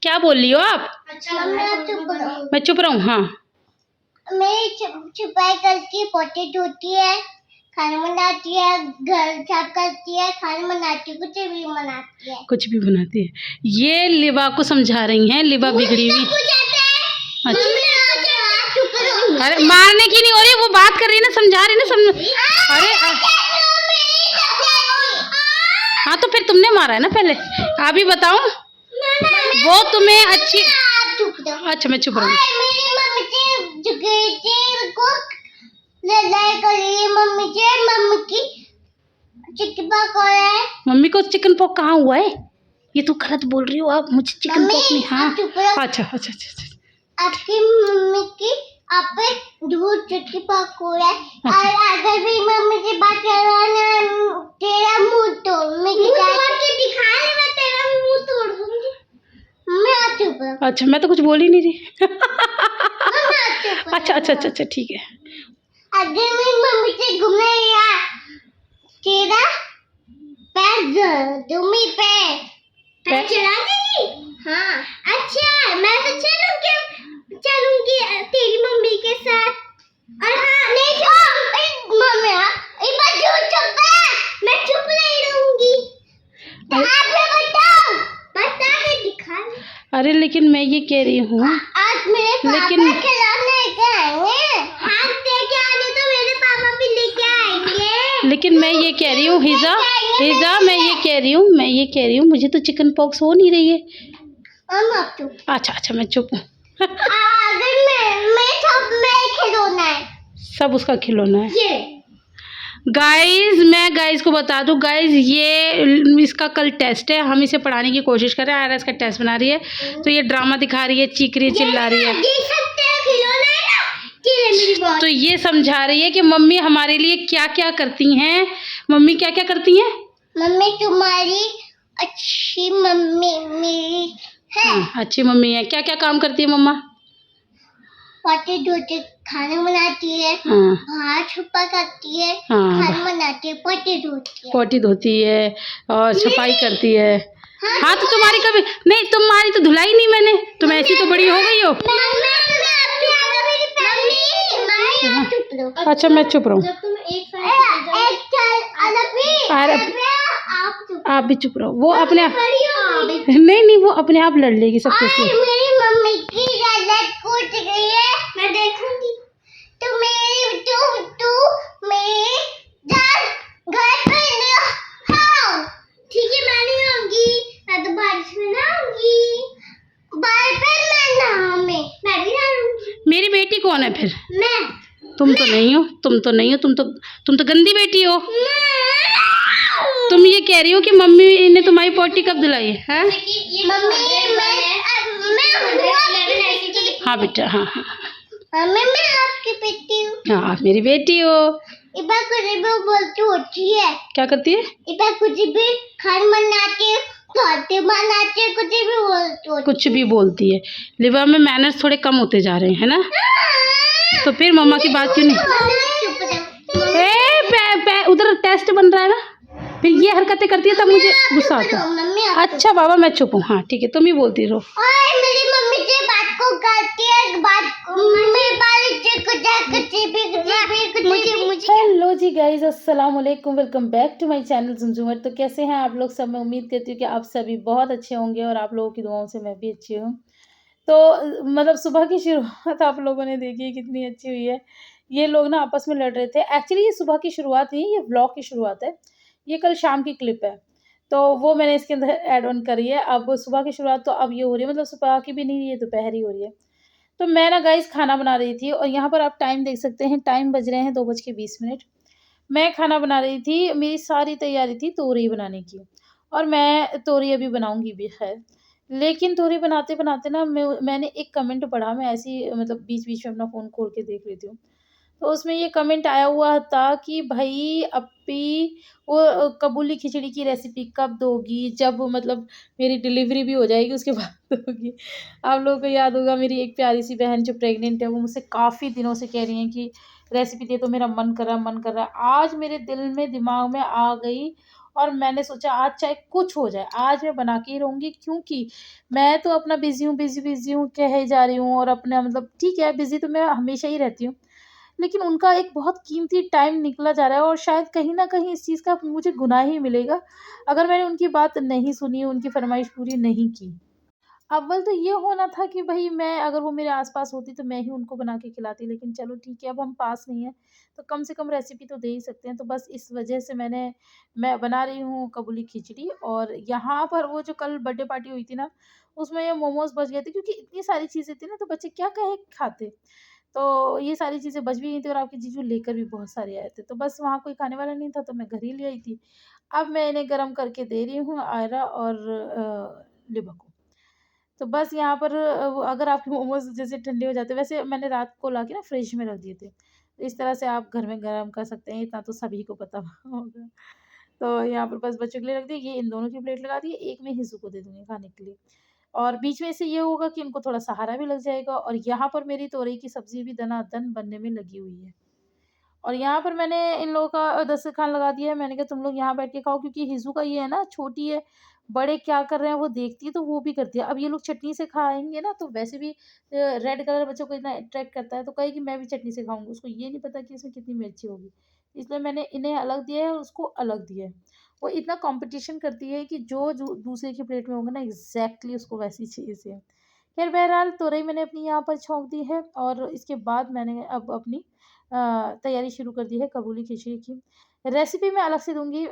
क्या बोल रही हो आप? मम्मी आप चुप रहो। मैं चुप रहूं? हाँ मैं छुपाई करती है, पोटी धोती है, खाना बनाती है, घर साफ करती है, खाना बनाती है, कुछ भी बनाती है। कुछ भी बनाती है। ये लिबा को समझा रही हैं। लिबा बिगड़ी हुई। अरे मारने की नहीं हो रही, वो बात कर रही है ना, समझा रही है ना, समझ। अरे हाँ तो फिर तुमने मारा है ना पहले। अभी बताओ वो तुम्हें अच्छी। अच्छा मैं चुप रहूं। मम्मी को चिकन पॉक कहाँ हुआ है? ये तो गलत बोल रही हो आप, मुझे चिकन पॉक नहीं। हाँ अच्छा अच्छा अच्छा। आपकी मम्मी की आप पे दूध चिकन पॉक हुआ है। और अगर भी मम्मी से बात करवाना, तेरा मुंह तोड़ के दिखा ले, मैं तेरा मुंह तोड़ दूंगी। मैं आप चुप रहो। अच्छा मैं तो कुछ बोल ही नहीं रही। अच्छा अच्छा अच्छा अच्छा ठीक है। अगर मेरी मम्मी से घूमने गया, तेरा पैर दुमी पे चला देगी। हाँ अच्छा, मैं तो चलूंगी तेरी मम्मी के साथ। और हाँ नहीं मम्मी एक बार चुप है, मैं चुप नहीं रहूंगी। आप बताओ, बता के दिखा। अरे लेकिन मैं ये कह रही हूँ आज मेरे पापा खिलौने लेके आएंगे। हाथ लेके आने तो मेरे पापा भी लेके आएंगे। लेकिन मैं ये कह रही हूँ हिजा मैं ये कह रही हूँ मुझे तो चिकन पॉक्स हो नहीं रही है। अच्छा अच्छा मैं चुप हूँ। खिलौना है, सब उसका खिलौना है। गाइज मैं गाइज को बता दूं, गाइज ये इसका कल टेस्ट है, हम इसे पढ़ाने की कोशिश कर रहे हैं। आयरा इसका टेस्ट बना रही है तो ये ड्रामा दिखा रही है, चीख रही है, चिल्ला रही है। तो ये समझा रही है कि मम्मी हमारे लिए क्या क्या करती हैं। मम्मी क्या क्या करती हैं? मम्मी तुम्हारी अच्छी मम्मी मेरी है। हाँ, अच्छी मम्मी है। क्या क्या काम करती है मम्मा? पोटी धोती, खाना बनाती है, हाँ, बाहर छुपा करती है, हाँ, खाना बनाती है, पोटी धोती है और सफाई करती है। हाँ तो तुम्हारी कभी नहीं, तुम्हारी तो धुलाई नहीं मैंने, तुम ऐसी तो बड़ी हो गई हो। अच्छा मैं चुप रहूं। आप भी चुप रहो। वो अपने आप नहीं वो अपने आप लड़ लेगी सबके से। मेरी मम्मी की गलत कूद गई है, मैं देखूंगी। तो मेरी तू मेरे घर पे हाँ ठीक है, मैं नहीं आऊंगी। मैं तो बारिश में ना आऊंगी। बारिश में मैं भी ना आऊंगी। मेरी बेटी कौन है फिर? मैं। तुम तो नहीं हो, तुम तो गंदी बेटी हो। तुम ये कह रही हो कि मम्मी ने तुम्हारी पोटी कब धुलाई है? हाँ बेटा हाँ हाँ। मम्मी मैं आपकी बेटी हूँ। हाँ आप मेरी बेटी हो। इबा कुछ भी बोलती होती है। क्या करती है? इबा कुछ भी खाना बनाती है, बनाती है, कुछ भी बोलती है। लिवा में मैनर्स थोड़े कम होते जा रहे हैं, है ना? तो फिर मम्मा की बात क्यों नहीं? उधर टेस्ट बन रहा है ना, फिर ये हरकतें करती है तब मुझे गुस्सा आता है। अच्छा बाबा मैं चुप हूँ। हाँ ठीक है, तुम ही बोलती रहो। मेरी मम्मी से बात को करती है, हेलो जी गाइज, अस्सलाम वालेकुम, welcome back to my channel Jhumjhumar. तो कैसे हैं आप लोग सब? मैं उम्मीद करती हूँ कि आप सभी बहुत अच्छे होंगे और आप लोगों की दुआओं से मैं भी अच्छी हूँ। तो मतलब सुबह की शुरुआत आप लोगों ने देखी कितनी अच्छी हुई है। ये लोग ना आपस में लड़ रहे थे। एक्चुअली ये सुबह की शुरुआत नहीं, ये व्लॉग की शुरुआत है। ये कल शाम की क्लिप है, तो वो मैंने इसके अंदर ऐड ऑन करी है। अब सुबह की शुरुआत तो अब ये हो रही है, मतलब सुबह की भी नहीं, ये दोपहर ही हो रही है। तो मैं ना गाइस खाना बना रही थी और यहाँ पर आप टाइम देख सकते हैं, टाइम बज रहे हैं 2:20। मैं खाना बना रही थी, मेरी सारी तैयारी थी तोरई बनाने की और मैं तोरई अभी बनाऊँगी भी खैर। लेकिन तोरई बनाते-बनाते ना मैंने एक कमेंट पढ़ा, मैं ऐसे ही मतलब बीच-बीच में अपना फ़ोन खोल के देख लेती हूँ। तो उसमें ये कमेंट आया हुआ था कि भई अप्पी वो काबुली खिचड़ी की रेसिपी कब दोगी? जब मतलब मेरी डिलीवरी भी हो जाएगी उसके बाद दोगी। आप लोगों को याद होगा मेरी एक प्यारी-सी बहन जो प्रेग्नेंट है, वो मुझसे काफ़ी दिनों से कह रही हैं कि रेसिपी दे दो, मेरा मन कर रहा है। आज मेरे दिल में दिमाग में आ गई और मैंने सोचा आज चाहे कुछ हो जाए, आज मैं बना के ही रहूँगी, क्योंकि मैं तो अपना बिज़ी हूँ, बिज़ी हूँ कहे जा रही हूँ, और अपना मतलब ठीक है, बिज़ी तो मैं हमेशा ही रहती हूँ। लेकिन उनका एक बहुत कीमती टाइम निकला जा रहा है, और शायद कहीं न कहीं इस चीज़ का मुझे गुनाह ही मिलेगा, अगर मैंने उनकी बात नहीं सुनी, उनकी फ़रमाइश पूरी नहीं की। अव्वल तो ये होना था कि भई मैं, अगर वो मेरे आस-पास होती तो मैं ही उनको बना के खिलाती, लेकिन चलो ठीक है, अब हम पास नहीं हैं, तो कम से कम रेसिपी तो दे ही सकते हैं। तो बस इस वजह से मैं बना रही हूँ काबुली खिचड़ी, और यहाँ पर वो जो कल बर्थडे पार्टी हुई थी ना, उसमें ये मोमोज़ बच गए थे, क्योंकि इतनी सारी चीज़ें थी ना, तो बच्चे क्या कहे खाते। तो ये सारी चीज़ें बच भी गई थी, और आपके जीजू लेकर भी बहुत सारे आए थे। तो बस वहाँ कोई खाने वाला नहीं था, तो मैं घर ही ले आई थी। अब मैं इन्हें गरम करके दे रही हूँ, आयरा और लिबा को। तो बस यहाँ पर वो, अगर आपके मोमोज़ जैसे ठंडे हो जाते, वैसे मैंने रात को लाके ना फ्रिज में रख दिए थे। तो इस तरह से आप घर में गरम कर सकते हैं, इतना तो सभी को पता होगा। तो यहाँ पर बस बच्चों के लिए रख दिए, ये इन दोनों की प्लेट लगा दी, एक मैं हिस्सू को दे दूँगी खाने के लिए। और बीच में से ये होगा कि इनको थोड़ा सहारा भी लग जाएगा, और यहाँ पर मेरी तोरई की सब्ज़ी भी दनादन बनने में लगी हुई है। और यहाँ पर मैंने इन लोगों का दस्तरख़ान लगा दिया है। मैंने कहा तुम लोग यहाँ बैठ के खाओ, क्योंकि हिज़ू का ये है ना, छोटी है, बड़े क्या कर रहे हैं वो देखती है, तो वो भी करती है। अब ये लोग चटनी से खाएँगे ना, तो वैसे भी रेड कलर बच्चों को इतना अट्रैक्ट करता है, तो कहेगी मैं भी चटनी से खाऊँगी। उसको ये नहीं पता कि इसमें कितनी मिर्ची होगी। इसलिए मैंने इन्हें अलग दिया है और उसको अलग दिया है। वो इतना कॉम्पिटिशन करती है कि जो दूसरे की प्लेट में होगा ना, एग्ज़ैक्टली उसको वैसी चाहिए। ख़ैर बहरहाल तोरई मैंने अपनी यहाँ पर छौंक दी है, और इसके बाद मैंने अब अपनी तैयारी शुरू कर दी है काबुली खिचड़ी की। रेसिपी मैं अलग से दूँगी,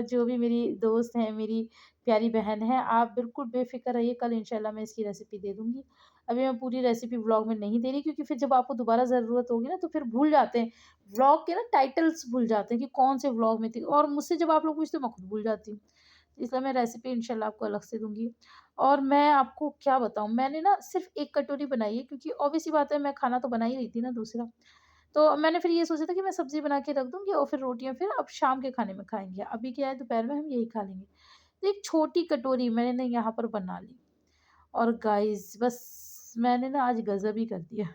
जो भी मेरी दोस्त हैं, मेरी प्यारी बहन है, आप बिल्कुल बेफ़िक्र रहिए, कल इंशाल्लाह मैं इसकी रेसिपी दे दूँगी। अभी मैं पूरी रेसिपी व्लॉग में नहीं दे रही, क्योंकि फिर जब आपको दोबारा ज़रूरत होगी ना, तो फिर भूल जाते हैं। व्लॉग के ना टाइटल्स भूल जाते हैं कि कौन से व्लॉग में थी, और मुझसे जब आप लोग पूछते हो, मैं खुद भूल जाती हूँ। इसलिए मैं रेसिपी इंशाल्लाह आपको अलग से दूँगी। और मैं आपको क्या बताऊँ, मैंने ना सिर्फ़ 1 कटोरी बनाई है, क्योंकि ऑब्वियस सी बात है, मैं खाना तो बना ही रही थी ना दूसरा। तो मैंने फिर ये सोचा था कि मैं सब्ज़ी बना के रख दूँगी, और फिर रोटियाँ फिर अब शाम के खाने में खाएँगे। अभी क्या है, दोपहर में हम यही खा लेंगे। तो एक छोटी कटोरी मैंने ना यहाँ पर बना ली, और गाइस बस मैंने ना आज गज़ब ही कर दिया।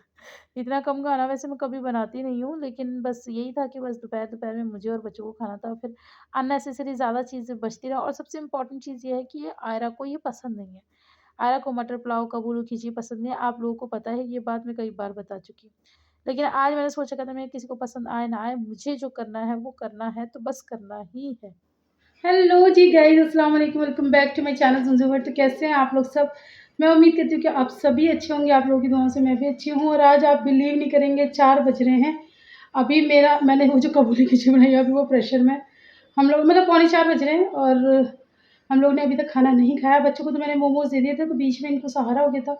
इतना कम खाना वैसे मैं कभी बनाती नहीं हूँ, लेकिन बस यही था कि बस दोपहर-दोपहर में मुझे और बच्चों को खाना था, फिर अननेसेसरी ज़्यादा चीज़ें बचती रहा, और सबसे इम्पोर्टेंट चीज़ ये है कि ये आयरा को ये पसंद नहीं है। आयरा को मटर पुलाव, काबुली खिचड़ी पसंद नहीं है, आप लोगों को पता है, ये बात मैं कई बार बता चुकी हूँ। लेकिन आज मैंने सोचा था, मैं किसी को पसंद आए ना आए, मुझे जो करना है वो करना है, तो बस करना ही है। हेलो जी गाइस, अस्सलाम वालेकुम, welcome back to my channel Zunzu world. तो कैसे हैं आप लोग सब? मैं उम्मीद करती हूँ कि आप सभी अच्छे होंगे, आप लोगों की दुआओं से मैं भी अच्छी हूँ। और आज आप बिलीव नहीं करेंगे, 4 बज रहे हैं। अभी मैंने वो जो काबुली खिचड़ी बनाई है, अभी वो प्रेशर में, हम लोग मतलब पौने 4 बज रहे हैं, और हम लोग ने अभी तक खाना नहीं खाया। बच्चों को तो मैंने मोमोज़ दे दिए थे, तो बीच में इनको सहारा हो गया था।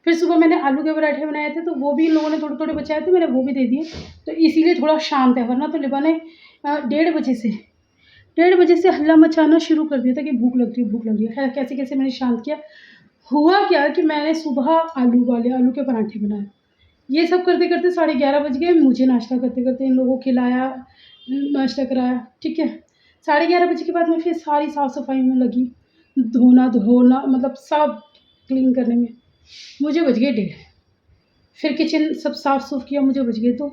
फिर सुबह मैंने आलू के पराठे बनाए थे, तो वो भी इन लोगों ने थोड़े-थोड़े बचाए थे, मैंने वो भी दे दिए। तो इसीलिए थोड़ा शांत है, वरना तो लिबा ने 1:30 बजे से हल्ला मचाना शुरू कर दिया था कि भूख लग रही है, भूख लग रही है। खैर कैसे-कैसे मैंने शांत किया। हुआ क्या कि मैंने सुबह आलू के पराठे बनाए। ये सब करते-करते 11:30 बज गए, मुझे नाश्ता करते-करते इन लोगों को खिलाया, नाश्ता कराया, ठीक है। 11:30 बजे के बाद मैं फिर सारी साफ-सफाई में लगी, धोना मतलब सब क्लीन करने में। मुझे बज गए 1:30। फिर किचन सब साफ-सूफ किया, मुझे बज गए 2।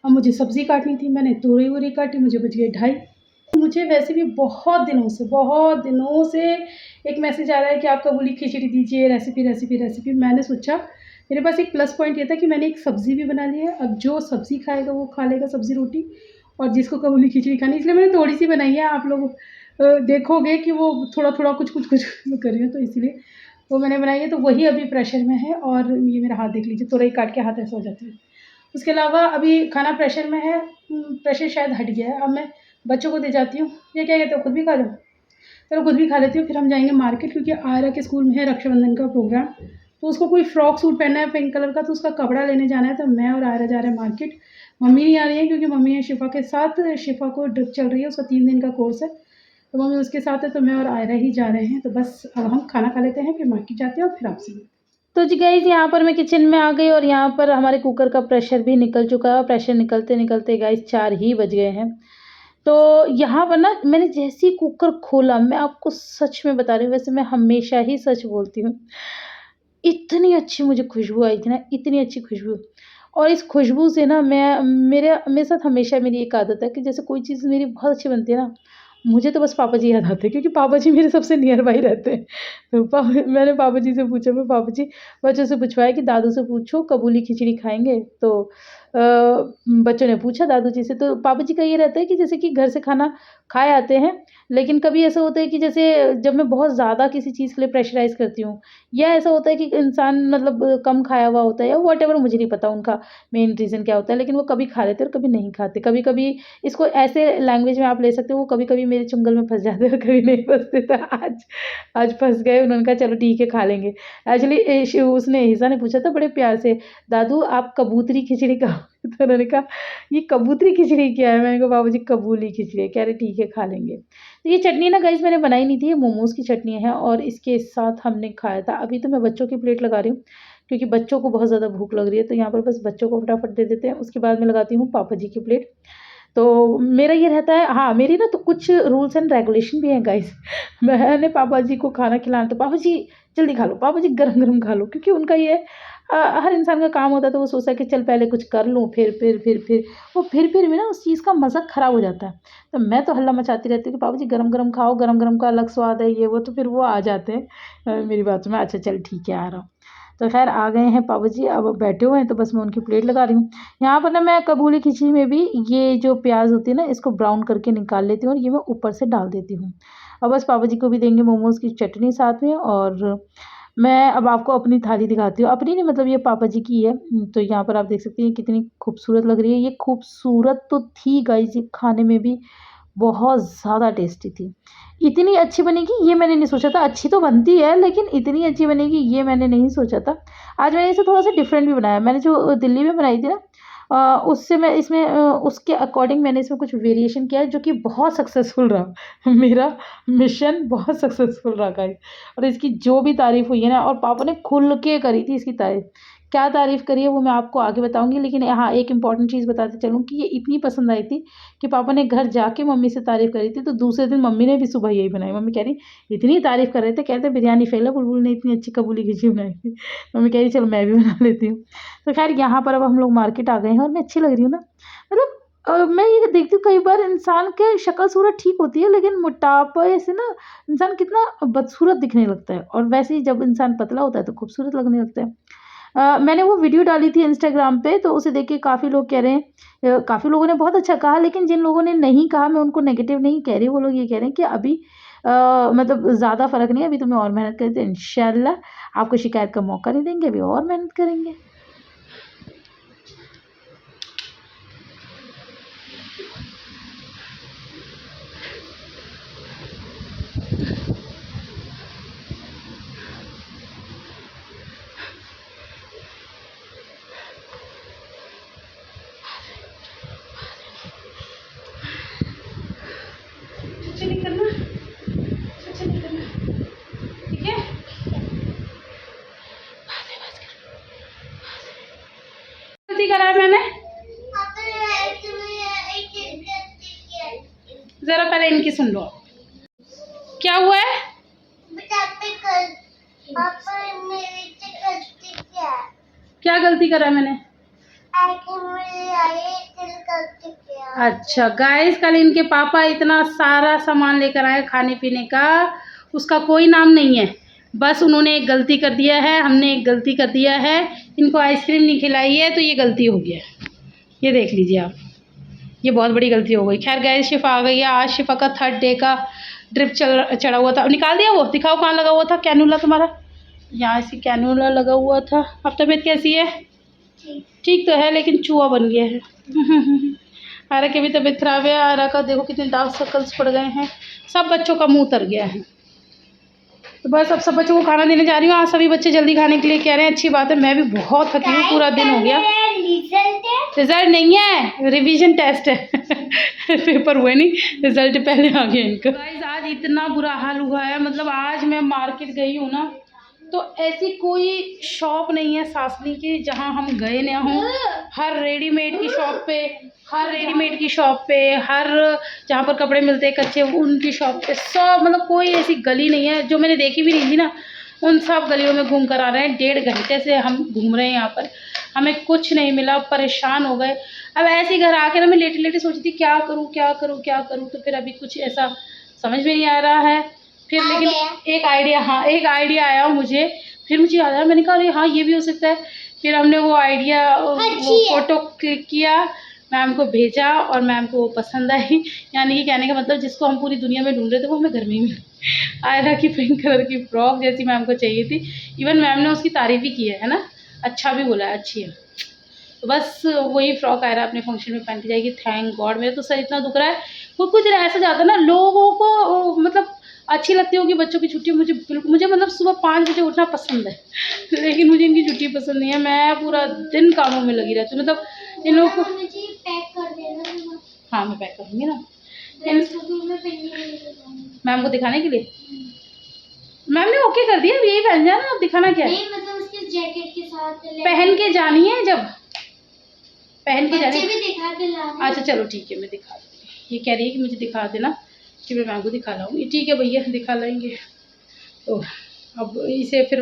अब मुझे सब्ज़ी काटनी थी, मैंने तोरई-वोरई काटी, मुझे बज गए 2:30। मुझे वैसे भी बहुत दिनों से एक मैसेज आ रहा है कि आप काबुली खिचड़ी दीजिए, रेसिपी। मैंने सोचा, मेरे पास एक प्लस पॉइंट ये था कि मैंने एक सब्ज़ी भी बना ली है। अब जो सब्ज़ी खाएगा वो खा लेगा सब्ज़ी रोटी, और जिसको काबुली खिचड़ी खानी, इसलिए मैंने थोड़ी-सी बनाई है। आप लोग देखोगे कि वो थोड़ा-थोड़ा कुछ-कुछ कर रही हूँ, तो इसीलिए वो मैंने बनाई है। तो वही अभी प्रेशर में है, और ये मेरा हाथ देख लीजिए, तुरई काट के हाथ ऐसा हो जाता है। उसके अलावा अभी खाना प्रेशर में है, प्रेशर शायद हट गया है। अब मैं बच्चों को दे जाती हूँ, ये क्या कहते हो, खुद भी खा लो? चलो खुद भी खा लेती हूँ, फिर हम जाएँगे मार्केट, क्योंकि आयरा के स्कूल में है रक्षाबंधन का प्रोग्राम। तो उसको कोई फ्रॉक सूट पहनना है पिंक कलर का, तो उसका कपड़ा लेने जाना है, तो मैं और आयरा जा रहे हैं मार्केट। मम्मी नहीं आ रही है, क्योंकि मम्मी है शिफ़ा के साथ, शिफ़ा को ड्रिप चल रही है, उसका 3 दिन का कोर्स है, तो मम्मी उसके साथ है, तो मैं और आयरा ही जा रहे हैं। तो बस अब हम खाना खा लेते हैं, फिर मार्केट जाते हैं, और फिर आपसे मिलते हैं। तो जी गाइज़, यहाँ पर मैं किचन में आ गई, और यहाँ पर हमारे कुकर का प्रेशर भी निकल चुका है, और प्रेशर निकलते-निकलते गाइज़ 4 ही बज गए हैं। तो यहाँ पर ना मैंने जैसे ही कुकर खोला, मैं आपको सच में बता रही हूँ, वैसे मैं हमेशा ही सच बोलती हूँ। इतनी अच्छी मुझे खुशबू आई थी ना, इतनी अच्छी खुशबू, और इस खुशबू से ना मेरे साथ हमेशा मेरी एक आदत है कि जैसे कोई चीज़ मेरी बहुत अच्छी बनती है ना, मुझे तो बस पापा जी याद आते हैं, क्योंकि पापा जी मेरे सबसे नियर बाई रहते हैं। तो मैंने पापा जी से पूछा, मैं पापा जी बच्चों से पूछवाया कि दादू से पूछो कबूली खिचड़ी खाएँगे? तो बच्चों ने पूछा दादू जी से, तो पापा जी का ये रहता है कि जैसे कि घर से खाना खाए आते हैं, लेकिन कभी ऐसा होता है कि जैसे जब मैं बहुत ज़्यादा किसी चीज़ के लिए प्रेशराइज़ करती हूँ, या ऐसा होता है कि इंसान मतलब कम खाया हुआ होता है या व्हाटएवर, मुझे नहीं पता उनका मेन रीज़न क्या होता है, लेकिन वो कभी खा लेते हैं और कभी नहीं खाते। कभी-कभी इसको ऐसे लैंग्वेज में आप ले सकते हो, वो कभी-कभी मेरे चुंगल में फँस जाते हैं और कभी नहीं फँसते, तो आज फँस गए, उन्होंने कहा चलो ठीक है खा लेंगे। एक्चुअली उसने ईसा ने पूछा था बड़े प्यार से, दादू आप कबूतरी खिचड़ी खाओगे? तो उन्होंने कहा ये कबूतरी खिचड़ी क्या है? मैंने कहा बाबू जी कबूली खिचड़ी है। कह रहे ठीक है खा लेंगे। तो ये चटनी ना गाइस मैंने बनाई नहीं थी, ये मोमोज़ की चटनी है और इसके साथ हमने खाया था। अभी तो मैं बच्चों की प्लेट लगा रही हूँ, क्योंकि बच्चों को बहुत ज़्यादा भूख लग रही है, तो यहाँ पर बस बच्चों को फटाफट दे देते हैं, उसके बाद मैं लगाती हूँ पापा जी की प्लेट। तो मेरा ये रहता है, हाँ, मेरी ना तो कुछ रूल्स एंड रेगुलेशन भी हैं गाइस। मैंने पापा जी को खाना खिलाना, तो पापा जी जल्दी खा लो, पापा जी गरम-गरम खा लो, क्योंकि उनका ये हर इंसान का काम होता है, तो वो सोचता है कि चल पहले कुछ कर लूँ, फिर वो फिर में ना उस चीज़ का मज़ा ख़राब हो जाता है। तो मैं तो हल्ला मचाती रहती हूँ कि पापा जी गरम-गरम खाओ, गरम-गरम का अलग स्वाद है, ये वो, तो फिर वो आ जाते हैं मेरी बातों में, अच्छा चल ठीक है आ रहा हूँ। तो ख़ैर आ गए हैं पापा जी, अब बैठे हुए हैं, तो बस मैं उनकी प्लेट लगा रही हूँ। यहाँ पर ना मैं कबूली खिचड़ी में भी ये जो प्याज़ होती है ना, इसको ब्राउन करके निकाल लेती हूँ और ये मैं ऊपर से डाल देती हूँ। और बस पापा जी को भी देंगे मोमोज़ की चटनी साथ में, और मैं अब आपको अपनी थाली दिखाती हूँ। अपनी नहीं, मतलब ये पापा जी की है। तो यहाँ पर आप देख सकती हैं कितनी खूबसूरत लग रही है। ये खूबसूरत तो थी गाइज़, ये खाने में भी बहुत ज़्यादा टेस्टी थी। इतनी अच्छी बनेगी ये मैंने नहीं सोचा था, अच्छी तो बनती है लेकिन इतनी अच्छी बनेगी ये मैंने नहीं सोचा था। आज मैंने इसे थोड़ा-सा डिफरेंट भी बनाया। मैंने जो दिल्ली में बनाई थी ना, उससे मैं इसमें उसके अकॉर्डिंग मैंने इसमें कुछ वेरिएशन किया है, जो कि बहुत सक्सेसफुल रहा। मेरा मिशन बहुत सक्सेसफुल रहा गाइस, और इसकी जो भी तारीफ़ हुई है ना, और पापा ने खुल के करी थी इसकी तारीफ़। क्या तारीफ़ करी है वो मैं आपको आगे बताऊँगी, लेकिन हाँ, एक इम्पॉर्टेंट चीज़ बताते चलूँ कि ये इतनी पसंद आई थी कि पापा ने घर जाके मम्मी से तारीफ़ करी थी, तो दूसरे दिन मम्मी ने भी सुबह यही बनाई। मम्मी कह रही इतनी तारीफ़ कर रहे थे, कहते बिरयानी फ़ेल है, बुलबुल ने इतनी अच्छी कबूली खिचड़ी बनाई थी। मम्मी कह रही चलो मैं भी बना लेती हूँ। तो ख़ैर यहाँ पर अब हम लोग मार्केट आ गए हैं और मैं अच्छी लग रही हूँ ना? मतलब मैं ये देखती हूँ कई बार इंसान के शक्ल-सूरत ठीक होती है, लेकिन मोटापे से ना इंसान कितना बदसूरत दिखने लगता है, और वैसे ही जब इंसान पतला होता है तो खूबसूरत लगने लगता है। मैंने वो वीडियो डाली थी इंस्टाग्राम पे, तो उसे देख के काफ़ी लोग कह रहे हैं, काफ़ी लोगों ने बहुत अच्छा कहा, लेकिन जिन लोगों ने नहीं कहा मैं उनको नेगेटिव नहीं कह रही। वो लोग ये कह रहे हैं कि अभी मतलब ज़्यादा फ़र्क नहीं है, अभी तुम्हें और मेहनत करनी है, तो इंशाल्लाह आपको शिकायत का मौका नहीं देंगे, अभी और मेहनत करेंगे। कुछ नहीं करना, कुछ नहीं करना, ठीक है? गलती करा है मैंने, ज़रा पहले इनकी सुन लो। क्या हुआ है? क्या गलती करा मैंने? अच्छा गाइस, कल इनके पापा इतना सारा सामान लेकर आए खाने पीने का, उसका कोई नाम नहीं है। बस उन्होंने एक गलती कर दिया है, हमने एक गलती कर दिया है, इनको आइसक्रीम नहीं खिलाई है, तो ये गलती हो गया है। ये देख लीजिए आप, ये बहुत बड़ी गलती हो गई। खैर गाइस, शिफा आ गई है। आज शिफा का 3rd डे का ड्रिप चढ़ा हुआ था। निकाल दिया वो? दिखाओ कहाँ लगा हुआ था कैनुला तुम्हारा। यहाँ से कैनुला लगा हुआ था। अब तबीयत कैसी है? ठीक तो है, लेकिन चूहा बन गया है। आरा की भी तबीयत खराब है। आरा का देखो कितने डार्क सर्कल्स पड़ गए हैं, सब बच्चों का मुंह उतर गया है। तो बस अब सब बच्चों को खाना देने जा रही हूँ। आज सभी बच्चे जल्दी खाने के लिए कह रहे हैं, अच्छी बात है। मैं भी बहुत थकी हूँ, पूरा दिन हो गया। रिजल्ट नहीं है, रिवीजन टेस्ट है। पेपर हुए नहीं, रिजल्ट पहले आ गया इनका। गाइस आज इतना बुरा हाल हुआ है, मतलब आज मैं मार्केट गई हूँ ना, तो ऐसी कोई शॉप नहीं है सासनी की जहाँ हम गए ना हों। हर रेडीमेड की शॉप पे, हर जहाँ पर कपड़े मिलते हैं कच्चे, उनकी शॉप पे, सब मतलब कोई ऐसी गली नहीं है जो मैंने देखी भी नहीं थी ना, उन सब गलियों में घूम कर आ रहे हैं। 1.5 घंटे से हम घूम रहे हैं यहाँ पर, हमें कुछ नहीं मिला, परेशान हो गए। अब ऐसे ही घर आके ना मैं लेटे लेटे सोची थी क्या करूँ, तो फिर अभी कुछ ऐसा समझ में नहीं आ रहा है। फिर लेकिन एक आइडिया आया मुझे, फिर मुझे याद आया, मैंने कहा अरे हाँ ये भी हो सकता है। फिर हमने वो आइडिया वो फोटो क्लिक किया, मैम को भेजा और मैम को वो पसंद आई। यानी कि कहने का मतलब जिसको हम पूरी दुनिया में ढूंढ रहे थे वो हमें घर में ही मिला। आयरा की पिंक कलर की फ्रॉक जैसी मैम को चाहिए थी। इवन मैम ने उसकी तारीफ भी की है ना, अच्छा भी बोला है, अच्छी है। तो बस वही फ्रॉक आयरा अपने फंक्शन में पहन के जाएगी। थैंक गॉड, मेरा तो सर इतना दुख रहा है। वो कुछ ऐसा जाता है ना लोगों को, मतलब अच्छी लगती होगी बच्चों की छुट्टी। मुझे बिल्कुल, मुझे मतलब सुबह 5 बजे उठना पसंद है, लेकिन मुझे इनकी छुट्टी पसंद नहीं है। मैं पूरा दिन कामों में लगी रहती हूँ, मतलब इन लोगों को पैक कर देना। हाँ मैं पैक करूँगी ना मैम को दिखाने के लिए। मैम ने ओके कर दिया, अब यही पहन जाना, अब दिखाना क्या है। नहीं मतलब उसके जैकेट के साथ पहन के जानी है, जब पहन के जानी भी दिखा के लाना। अच्छा चलो ठीक है, मैं दिखा दूँगी। ये कह रही है कि मुझे दिखा देना, कि मैं मैम को दिखा लाऊंगी। ठीक है भैया दिखा लेंगे। तो अब इसे फिर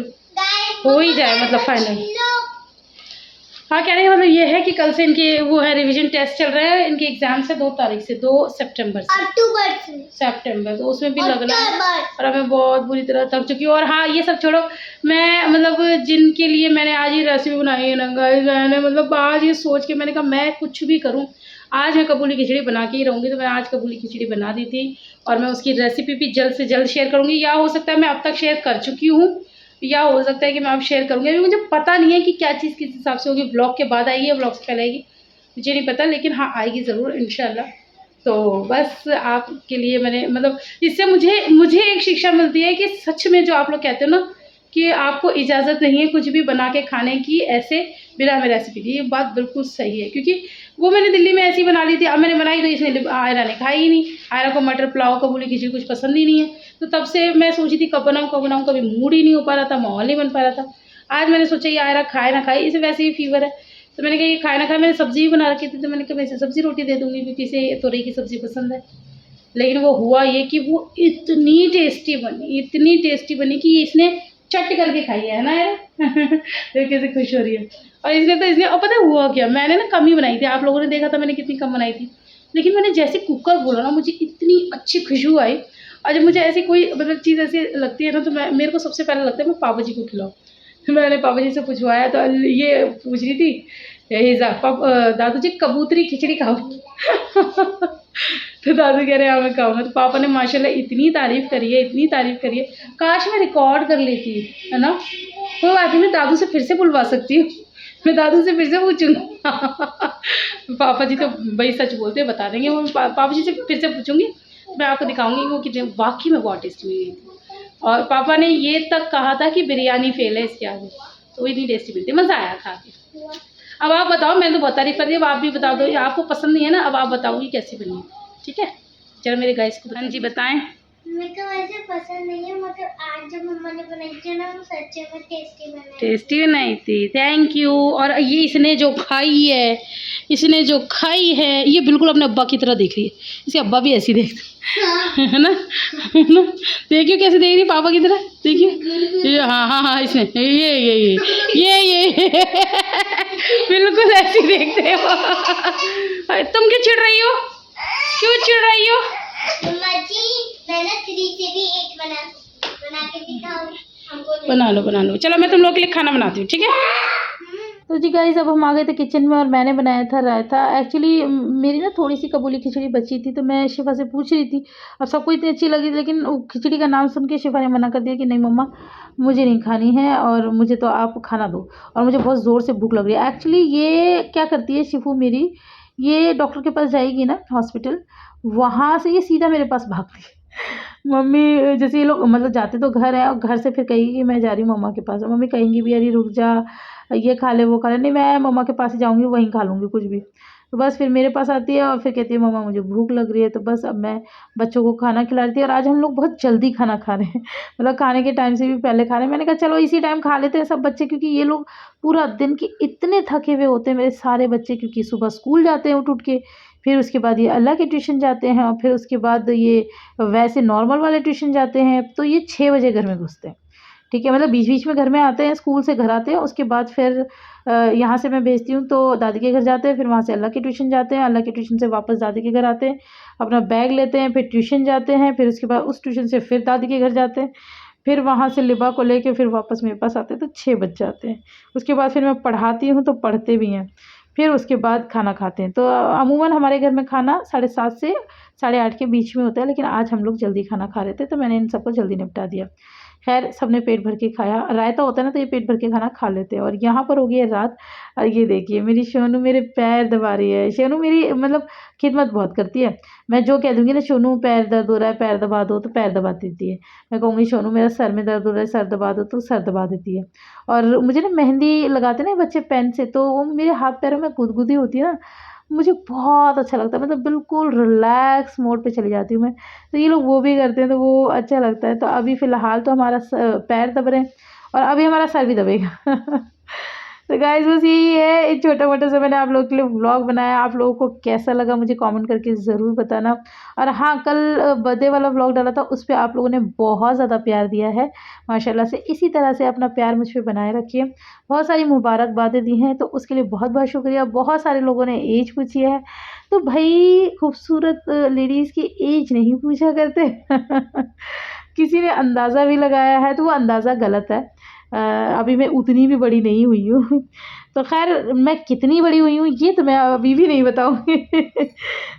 हो ही जाए मतलब फाइनल। हाँ कहने का मतलब ये है कि कल से इनके वो है रिवीजन टेस्ट चल रहा है। इनके एग्जाम से 2 तारीख से, 2 सितंबर से, अक्टूबर से सितंबर, तो उसमें भी लगना है। और मैं बहुत बुरी तरह थक चुकी हूँ। और हाँ ये सब छोड़ो, मैं मतलब जिनके लिए मैंने आज ये रेसिपी बनाई है ना गाइस, मैंने मतलब आज ये सोच के मैंने कहा मैं कुछ भी करूँ, आज मैं कबूली खिचड़ी बना के ही रहूँगी। तो मैं आज कबूली खिचड़ी बना दी थी और मैं उसकी रेसिपी भी जल्द से जल्द शेयर करूँगी। या हो सकता है मैं अब तक शेयर कर चुकी हूँ, या हो सकता है कि मैं अब शेयर करूँगी। अभी मुझे पता नहीं है कि क्या चीज़ किस हिसाब से होगी, ब्लॉग के बाद आएगी या ब्लॉग से पहले आएगी, मुझे नहीं पता, लेकिन हाँ आएगी ज़रूर इंशाल्लाह। तो बस आपके लिए मैंने मतलब इससे मुझे एक शिक्षा मिलती है कि सच में जो आप लोग कहते हो ना कि आपको इजाज़त नहीं है कुछ भी बना के खाने की ऐसे बिना हमें रेसिपी की, ये बात बिल्कुल सही है। क्योंकि वो मैंने दिल्ली में ऐसी बना ली थी, अब मैंने बनाई तो इसने आयरा ने खाई ही नहीं। आयरा को मटर पुलाव कबूली खिचड़ी कुछ पसंद ही नहीं है। तो तब से मैं सोची थी कब बनाऊँ, कभी मूड ही नहीं हो पा रहा था, माहौल नहीं बन पा रहा था। आज मैंने सोचा ये आयरा खाए ना खाए, इसे वैसे ही फीवर है, तो मैंने कहा ये खाए ना खाए। मैंने सब्जी भी बना रखी थी, तो मैंने कहा मैं इसे सब्जी रोटी दे दूँगी क्योंकि इसे तोरई की सब्ज़ी पसंद है। लेकिन वो हुआ ये कि वो इतनी टेस्टी बनी कि इसने चट करके खाई है ना यार। देख कैसे खुश हो रही है। और इसने और पता है हुआ क्या, मैंने ना कम ही बनाई थी, आप लोगों ने देखा था मैंने कितनी कम बनाई थी। लेकिन मैंने जैसे कुकर खोला ना मुझे इतनी अच्छी खुशबू आई। और जब मुझे ऐसी कोई मतलब चीज़ ऐसी लगती है ना, तो मेरे को सबसे पहले लगता है मैं पापा जी को खिलाऊँ। मैंने पापा जी से पूछवाया तो ये पूछ रही थी दादू जी कबूतरी खिचड़ी खाओ। तो दादू कह रहे हाँ मैं खाऊंगा। तो पापा ने माशाल्लाह इतनी तारीफ़ करी है, काश मैं रिकॉर्ड कर लेती, है ना। कोई बात नहीं, मैं दादू से फिर से बुलवा सकती हूँ, मैं दादू से फिर से पूछूंगी। पापा जी तो भाई सच बोलते हैं, बता देंगे। वो पापा जी से फिर से पूछूंगी, मैं आपको दिखाऊंगी वो कितने वाकई में बहुत टेस्टी हुई थी। और पापा ने ये तक कहा था कि बिरयानी फेल है इसके आगे, तो इतनी टेस्टी बनती है, मज़ा आया खा के। अब आप बताओ, मैंने तो बहुत तारीफ कर दी, अब आप भी बता दो। आपको पसंद नहीं है ना, अब आप बताओगी कैसी बनी है, ठीक है। चलो मेरे गाइस को हाँ जी बताएं। मेरे को वैसे पसंद नहीं है, मगर आज जब मम्मा ने बनाई थी ना, वो सच्चे में टेस्टी बनाई थी। Thank you. और ये इसने जो खाई है ये बिल्कुल अपने अब्बा की तरह देख रही है। इसके अब्बा भी ऐसी देखते है ना, देखियो कैसे देख रही है पापा की तरह, देखिए। हाँ इसने ये बिल्कुल ऐसी देखते हैं। तुम क्यों चिढ़ रही हो, मम्मा जी मैंने 3 से भी 1 बना के दिखाऊं। बना लो। चलो मैं तुम लोग के लिए खाना बनाती हूँ, ठीक है। तो जी गाइस अब हम आ गए थे किचन में और मैंने बनाया था रायता। एक्चुअली मेरी ना थोड़ी सी कबूली खिचड़ी बची थी, तो मैं शिफा से पूछ रही थी, अब सबको इतनी अच्छी लगी, लेकिन खिचड़ी का नाम सुन के शिफा ने मना कर दिया कि नहीं मम्मा मुझे नहीं खानी है और मुझे तो आप खाना दो, और मुझे बहुत ज़ोर से भूख लग रही है। एक्चुअली ये क्या करती है शिफू मेरी, ये डॉक्टर के पास जाएगी ना हॉस्पिटल, वहाँ से ये सीधा मेरे पास भागती है। मम्मी जैसे ये लोग मतलब जाते तो घर है, और घर से फिर कहेगी कि मैं जा रही हूँ मम्मा के पास, और मम्मी कहेंगी भी अरे रुक जा, ये खा ले वो खा ले, नहीं मैं मम्मा के पास ही जाऊँगी, वहीं खा लूँगी कुछ भी। तो बस फिर मेरे पास आती है और फिर कहती है मम्मा मुझे भूख लग रही है। तो बस अब मैं बच्चों को खाना खिला रही थी, और आज हम लोग बहुत जल्दी खाना खा रहे हैं, मतलब खाने के टाइम से भी पहले खा रहे हैं। मैंने कहा चलो इसी टाइम खा लेते हैं सब बच्चे, क्योंकि ये लोग पूरा दिन के इतने थके हुए होते हैं मेरे सारे बच्चे, क्योंकि सुबह स्कूल जाते हैं उठ के, फिर उसके बाद ये अलग के ट्यूशन जाते हैं, और फिर उसके बाद ये वैसे नॉर्मल वाले ट्यूशन जाते हैं, तो ये 6 बजे घर में घुसते हैं, ठीक है, मतलब बीच-बीच में घर में आते हैं, स्कूल से घर आते हैं, उसके बाद फिर यहाँ से मैं भेजती हूँ तो दादी के घर जाते हैं, फिर वहाँ से अल्लाह की ट्यूशन जाते हैं, अल्लाह की ट्यूशन से वापस दादी के घर आते हैं, अपना बैग लेते हैं, फिर ट्यूशन जाते हैं, फिर उसके बाद उस ट्यूशन से फिर दादी के घर जाते हैं, फिर वहाँ से लिबा को लेके फिर वापस मेरे पास आते हैं तो 6 बज जाते हैं। उसके बाद फिर मैं पढ़ाती हूँ तो पढ़ते भी हैं। फिर उसके बाद खाना खाते हैं। तो अमूमन हमारे घर में खाना 7:30 से 8:30 के बीच में होता है, लेकिन आज हम लोग जल्दी खाना खा रहे थे तो मैंने इन सबको जल्दी निपटा दिया। ख़ैर सबने पेट भर के खाया, रायता होता है ना तो ये पेट भर के खाना खा लेते हैं। और यहाँ पर हो गई है रात और ये देखिए मेरी सोनू मेरे पैर दबा रही है। सोनू मेरी मतलब खिदमत बहुत करती है। मैं जो कह दूँगी ना सोनू पैर दर्द हो रहा है, पैर दबा दो, तो पैर दबा देती है। मैं कहूँगी सोनू मेरा सर में दर्द हो रहा है, सर दबा दो, तो सर दबा देती है। और मुझे ना मेहंदी लगाते हैं ना बच्चे पेन से, तो वो मेरे हाथ पैरों में गुदगुदी होती है ना, मुझे बहुत अच्छा लगता है, मतलब बिल्कुल रिलैक्स मोड पे चली जाती हूँ मैं। तो ये लोग वो भी करते हैं तो वो अच्छा लगता है। तो अभी फ़िलहाल तो हमारा पैर दब रहे हैं और अभी हमारा सर भी दबेगा। तो गाइस बस यही है, एक छोटा-मोटा सा मैंने आप लोगों के लिए व्लॉग बनाया। आप लोगों को कैसा लगा मुझे कमेंट करके ज़रूर बताना। और हाँ, कल बर्थडे वाला व्लॉग डाला था, उस पे आप लोगों ने बहुत ज़्यादा प्यार दिया है माशाल्लाह से। इसी तरह से अपना प्यार मुझ पे बनाए रखिए। बहुत सारी मुबारकबादें दी हैं तो उसके लिए बहुत-बहुत शुक्रिया। बहुत सारे लोगों ने एज पूछी है, तो भई खूबसूरत लेडीज़ की एज नहीं पूछा करते। किसी ने अंदाज़ा भी लगाया है तो वो अंदाज़ा गलत है। अभी मैं उतनी भी बड़ी नहीं हुई हूँ। तो ख़ैर मैं कितनी बड़ी हुई हूँ ये तो मैं अभी भी नहीं बताऊँगी।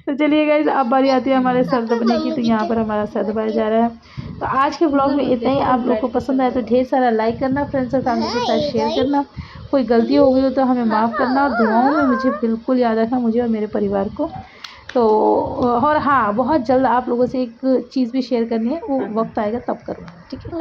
तो चलिए गाइज़ अब बारी आती है हमारे सर दबने की, तो यहाँ पर हमारा सर दबाया जा रहा है। तो आज के व्लॉग में इतना ही। आप लोग को पसंद आए तो ढेर सारा लाइक करना, फ्रेंड्स और फैमिली के साथ शेयर करना। कोई गलती हो गई हो तो हमें माफ़ करना और दुआओं में मुझे बिल्कुल याद रखना, मुझे और मेरे परिवार को। तो और हाँ, बहुत जल्द आप लोगों से एक चीज़ भी शेयर करनी है, वो वक़्त आएगा तब करूँगी, ठीक है?